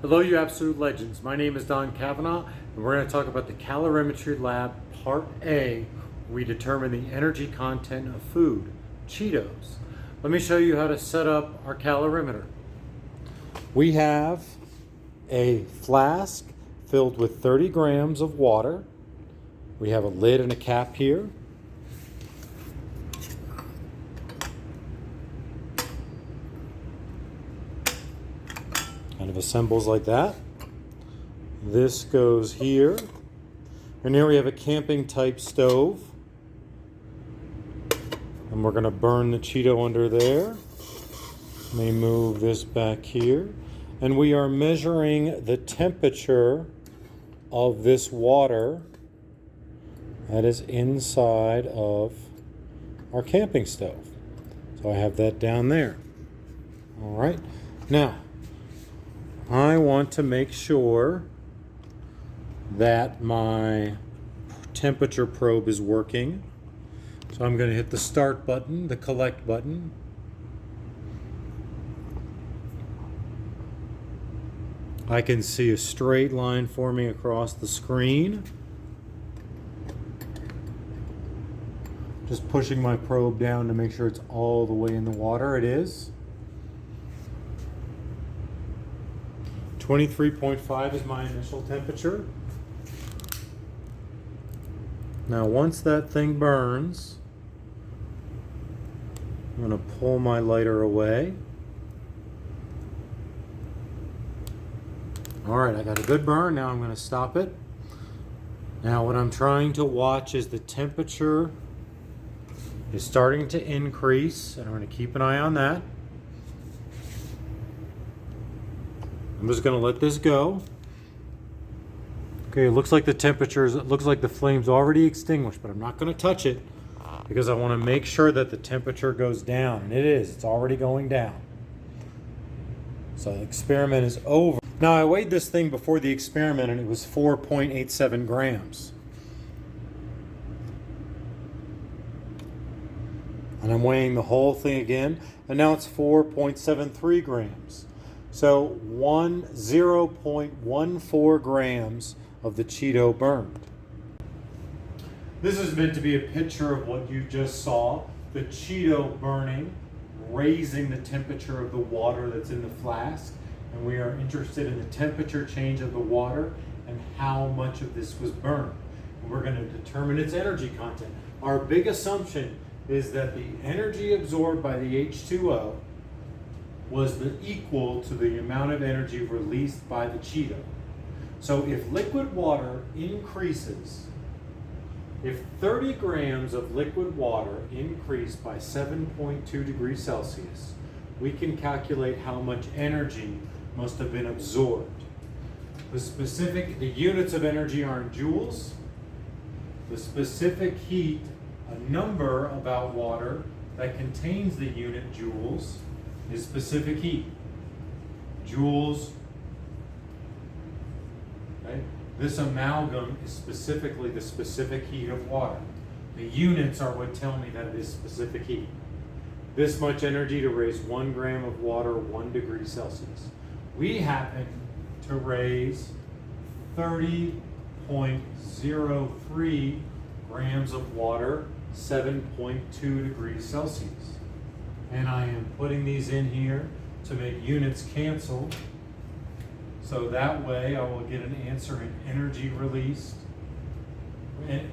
Hello, you absolute legends. My name is Don Cavanaugh, and we're going to talk about the Calorimetry Lab Part A. We determine the energy content of food, Cheetos. Let me show you how to set up our calorimeter. We have a flask filled with 30 grams of water. We have a lid and a cap here. Kind of assembles like that. This goes here. And here we have a camping type stove. And we're going to burn the Cheeto under there. Let me move this back here. And we are measuring the temperature of this water that is inside of our camping stove. So I have that down there. All right. Now, I want to make sure that my temperature probe is working. So I'm going to hit the start button, the collect button. I can see a straight line forming across the screen. Just pushing my probe down to make sure it's all the way in the water. It is. 23.5 is my initial temperature. Now once that thing burns, I'm going to pull my lighter away. Alright, I got a good burn. Now I'm going to stop it. Now what I'm trying to watch is the temperature is starting to increase, and I'm going to keep an eye on that. I'm just going to let this go. Okay, it looks like the temperatures, it looks like the flame's already extinguished, but I'm not going to touch it because I want to make sure that the temperature goes down, and it is. It's already going down. So the experiment is over. Now I weighed this thing before the experiment and it was 4.87 grams. And I'm weighing the whole thing again, and now it's 4.73 grams. So 0.14 grams of the Cheeto burned. This is meant to be a picture of what you just saw, the Cheeto burning, raising the temperature of the water that's in the flask. And we are interested in the temperature change of the water and how much of this was burned. And we're going to determine its energy content. Our big assumption is that the energy absorbed by the H2O was equal to the amount of energy released by the Cheeto. So if liquid water increases, if 30 grams of liquid water increased by 7.2 degrees Celsius, we can calculate how much energy must have been absorbed. The units of energy are in joules. The specific heat, a number about water that contains the unit joules, is specific heat. Joules, okay? This amalgam is specifically the specific heat of water. The units are what tell me that it is specific heat. This much energy to raise 1 gram of water 1 degree Celsius. We happen to raise 30.03 grams of water 7.2 degrees Celsius. And I am putting these in here to make units cancel. So that way I will get an answer in energy released and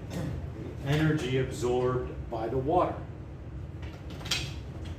energy absorbed by the water.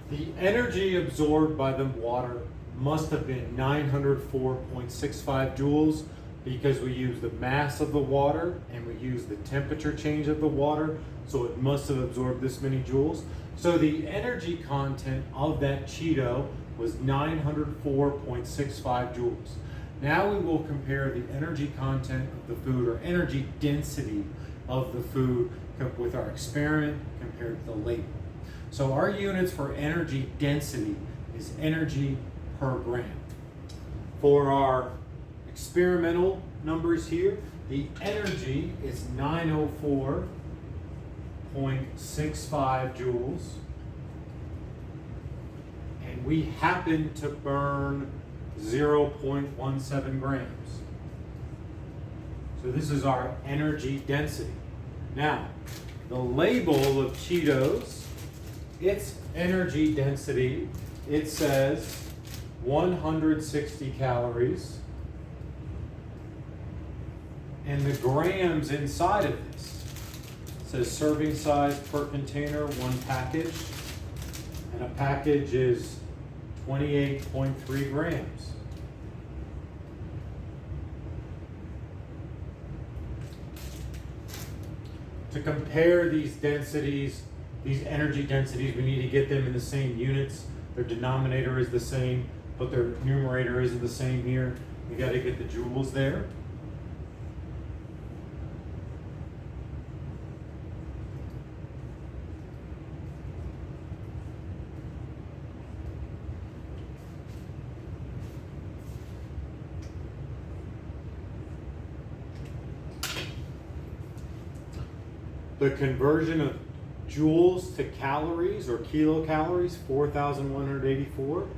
The energy absorbed by the water must have been 904.65 joules because we use the mass of the water and we use the temperature change of the water, so it must have absorbed this many joules. So the energy content of that Cheeto was 904.65 joules. Now we will compare the energy content of the food, or energy density of the food, with our experiment compared to the label. So our units for energy density is energy per gram. For our experimental numbers here, the energy is 904.65 joules. And we happen to burn 0.17 grams. So this is our energy density. Now, the label of Cheetos, its energy density, it says 160 calories. And the grams inside of this, it says serving size per container, 1 package. And a package is 28.3 grams. To compare these densities, these energy densities, we need to get them in the same units. Their denominator is the same, but their numerator isn't the same here. We got to get the joules there. The conversion of joules to calories or kilocalories, 4,184.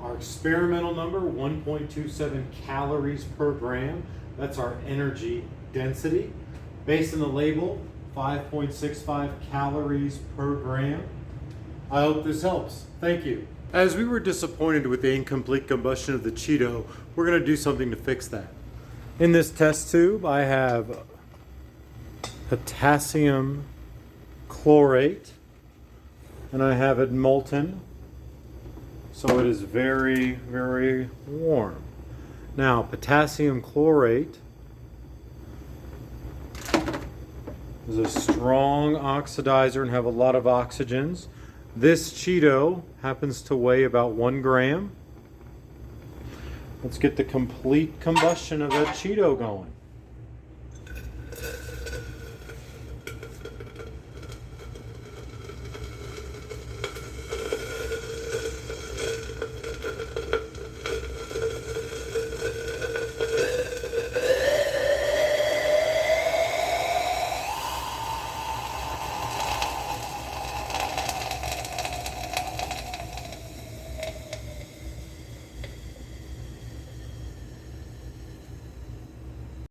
Our experimental number, 1.27 calories per gram. That's our energy density. Based on the label, 5.65 calories per gram. I hope this helps. Thank you. As we were disappointed with the incomplete combustion of the Cheeto, we're going to do something to fix that. In this test tube, I have potassium chlorate, and I have it molten, so it is very, very warm. Now, potassium chlorate is a strong oxidizer and have a lot of oxygens. This Cheeto happens to weigh about 1 gram. Let's get the complete combustion of that Cheeto going.